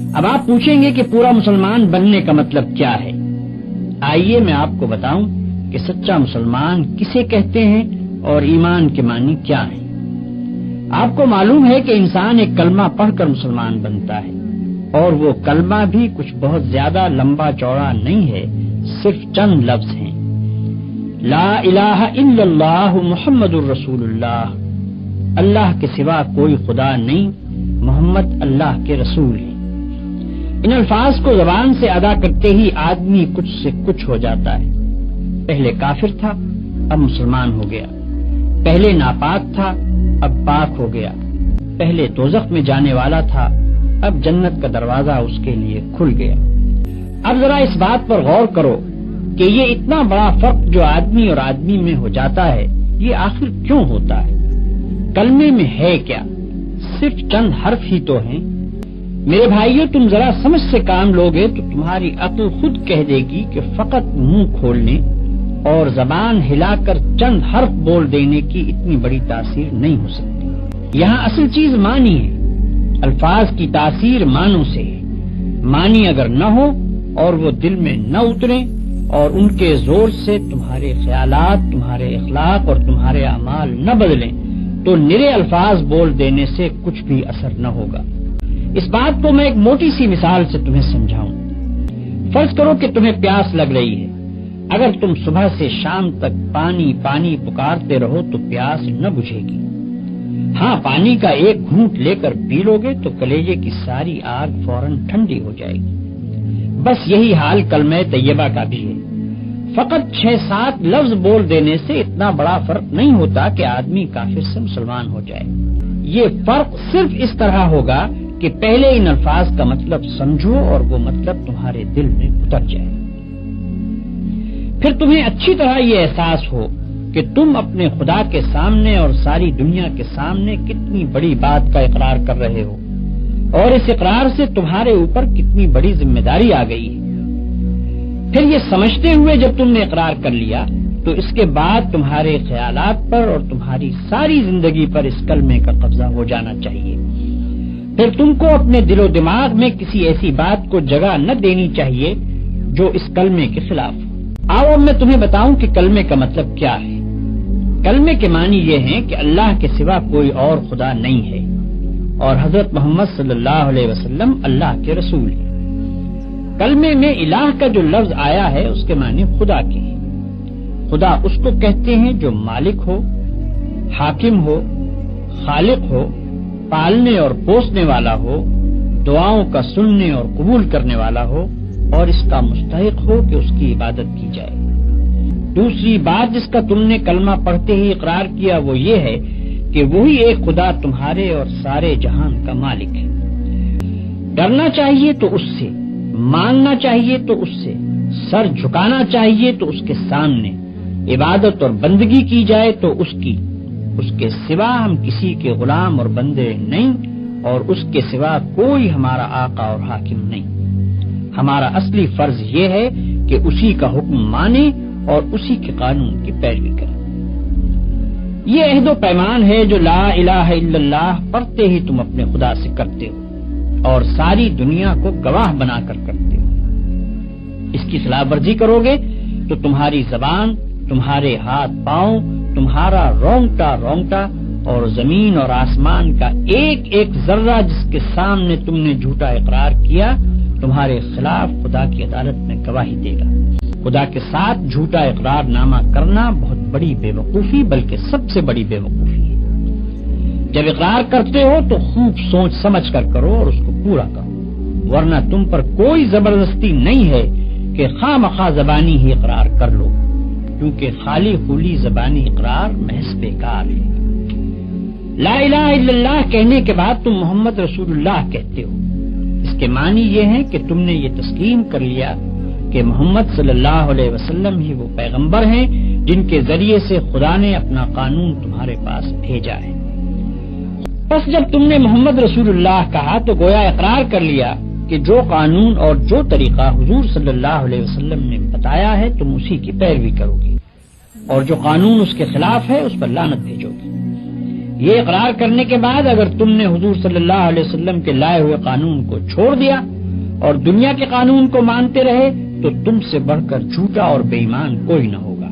اب آپ پوچھیں گے کہ پورا مسلمان بننے کا مطلب کیا ہے؟ آئیے میں آپ کو بتاؤں کہ سچا مسلمان کسے کہتے ہیں اور ایمان کے معنی کیا ہیں۔ آپ کو معلوم ہے کہ انسان ایک کلمہ پڑھ کر مسلمان بنتا ہے، اور وہ کلمہ بھی کچھ بہت زیادہ لمبا چوڑا نہیں ہے، صرف چند لفظ ہیں۔ لا الہ الا اللہ محمد الرسول اللہ، اللہ کے سوا کوئی خدا نہیں، محمد اللہ کے رسول ہیں۔ ان الفاظ کو زبان سے ادا کرتے ہی آدمی کچھ سے کچھ ہو جاتا ہے۔ پہلے کافر تھا، اب مسلمان ہو گیا۔ پہلے ناپاک تھا، اب پاک ہو گیا۔ پہلے دوزخ میں جانے والا تھا، اب جنت کا دروازہ اس کے لیے کھل گیا۔ اب ذرا اس بات پر غور کرو کہ یہ اتنا بڑا فرق جو آدمی اور آدمی میں ہو جاتا ہے، یہ آخر کیوں ہوتا ہے؟ کلمے میں ہے کیا؟ صرف چند حرف ہی تو ہیں۔ میرے بھائیو، تم ذرا سمجھ سے کام لوگے تو تمہاری عقل خود کہہ دے گی کہ فقط منہ کھولنے اور زبان ہلا کر چند حرف بول دینے کی اتنی بڑی تاثیر نہیں ہو سکتی۔ یہاں اصل چیز معنی ہے۔ الفاظ کی تاثیر معنوں سے ہے۔ معنی اگر نہ ہو اور وہ دل میں نہ اتریں اور ان کے زور سے تمہارے خیالات، تمہارے اخلاق اور تمہارے اعمال نہ بدلیں تو نرے الفاظ بول دینے سے کچھ بھی اثر نہ ہوگا۔ اس بات کو میں ایک موٹی سی مثال سے تمہیں سمجھاؤں۔ فرض کرو کہ تمہیں پیاس لگ رہی ہے۔ اگر تم صبح سے شام تک پانی پانی پکارتے رہو تو پیاس نہ بجھے گی۔ ہاں، پانی کا ایک گھونٹ لے کر پی لو گے تو کلیجے کی ساری آگ فوراً ٹھنڈی ہو جائے گی۔ بس یہی حال کلمہ طیبہ کا بھی ہے۔ فقط 6-7 لفظ بول دینے سے اتنا بڑا فرق نہیں ہوتا کہ آدمی کافر سے مسلمان ہو جائے۔ یہ فرق صرف اس طرح ہوگا کہ پہلے ان الفاظ کا مطلب سمجھو اور وہ مطلب تمہارے دل میں اتر جائے۔ پھر تمہیں اچھی طرح یہ احساس ہو کہ تم اپنے خدا کے سامنے اور ساری دنیا کے سامنے کتنی بڑی بات کا اقرار کر رہے ہو، اور اس اقرار سے تمہارے اوپر کتنی بڑی ذمہ داری آ گئی ہے۔ پھر یہ سمجھتے ہوئے جب تم نے اقرار کر لیا تو اس کے بعد تمہارے خیالات پر اور تمہاری ساری زندگی پر اس کلمے کا قبضہ ہو جانا چاہیے۔ پھر تم کو اپنے دل و دماغ میں کسی ایسی بات کو جگہ نہ دینی چاہیے جو اس کلمے کے خلاف ہو۔ آؤ اب میں تمہیں بتاؤں کہ کلمے کا مطلب کیا ہے۔ کلمے کے معنی یہ ہیں کہ اللہ کے سوا کوئی اور خدا نہیں ہے اور حضرت محمد صلی اللہ علیہ وسلم اللہ کے رسول ہیں۔ کلمے میں الہ کا جو لفظ آیا ہے اس کے معنی خدا کے ہیں۔ خدا اس کو کہتے ہیں جو مالک ہو، حاکم ہو، خالق ہو، پالنے اور پوسنے والا ہو، دعاؤں کا سننے اور قبول کرنے والا ہو اور اس کا مستحق ہو کہ اس کی عبادت کی جائے۔ دوسری بات جس کا تم نے کلمہ پڑھتے ہی اقرار کیا وہ یہ ہے کہ وہی ایک خدا تمہارے اور سارے جہان کا مالک ہے۔ ڈرنا چاہیے تو اس سے، مانگنا چاہیے تو اس سے، سر جھکانا چاہیے تو اس کے سامنے، عبادت اور بندگی کی جائے تو اس کی، اس کے سوا ہم کسی کے غلام اور بندے نہیں اور اس کے سوا کوئی ہمارا آقا اور حاکم نہیں۔ ہمارا اصلی فرض یہ ہے کہ اسی کا حکم مانیں اور اسی کے قانون کی پیروی کریں۔ یہ عہد و پیمان ہے جو لا الہ الا اللہ پڑھتے ہی تم اپنے خدا سے کرتے ہو اور ساری دنیا کو گواہ بنا کر کرتے ہو۔ اس کی خلاف ورزی کرو گے تو تمہاری زبان، تمہارے ہاتھ پاؤں، تمہارا رونگٹا رونگٹا اور زمین اور آسمان کا ایک ایک ذرہ جس کے سامنے تم نے جھوٹا اقرار کیا تمہارے خلاف خدا کی عدالت میں گواہی دے گا۔ خدا کے ساتھ جھوٹا اقرار نامہ کرنا بہت بڑی بے وقوفی بلکہ سب سے بڑی بے وقوفی ہے۔ جب اقرار کرتے ہو تو خوب سوچ سمجھ کر کرو اور اس کو پورا کرو، ورنہ تم پر کوئی زبردستی نہیں ہے کہ خواہ مخواہ زبانی ہی اقرار کر لو، کیونکہ خالی خولی زبانی اقرار محض بیکار ہے۔ لا الہ الا اللہ کہنے کے بعد تم محمد رسول اللہ کہتے ہو، اس کے معنی یہ ہے کہ تم نے یہ تسلیم کر لیا کہ محمد صلی اللہ علیہ وسلم ہی وہ پیغمبر ہیں جن کے ذریعے سے خدا نے اپنا قانون تمہارے پاس بھیجا ہے۔ بس جب تم نے محمد رسول اللہ کہا تو گویا اقرار کر لیا کہ جو قانون اور جو طریقہ حضور صلی اللہ علیہ وسلم نے بتایا ہے تم اسی کی پیروی کرو گے، اور جو قانون اس کے خلاف ہے اس پر لعنت بھیجو گے۔ یہ اقرار کرنے کے بعد اگر تم نے حضور صلی اللہ علیہ وسلم کے لائے ہوئے قانون کو چھوڑ دیا اور دنیا کے قانون کو مانتے رہے تو تم سے بڑھ کر جھوٹا اور بے ایمان کوئی نہ ہوگا۔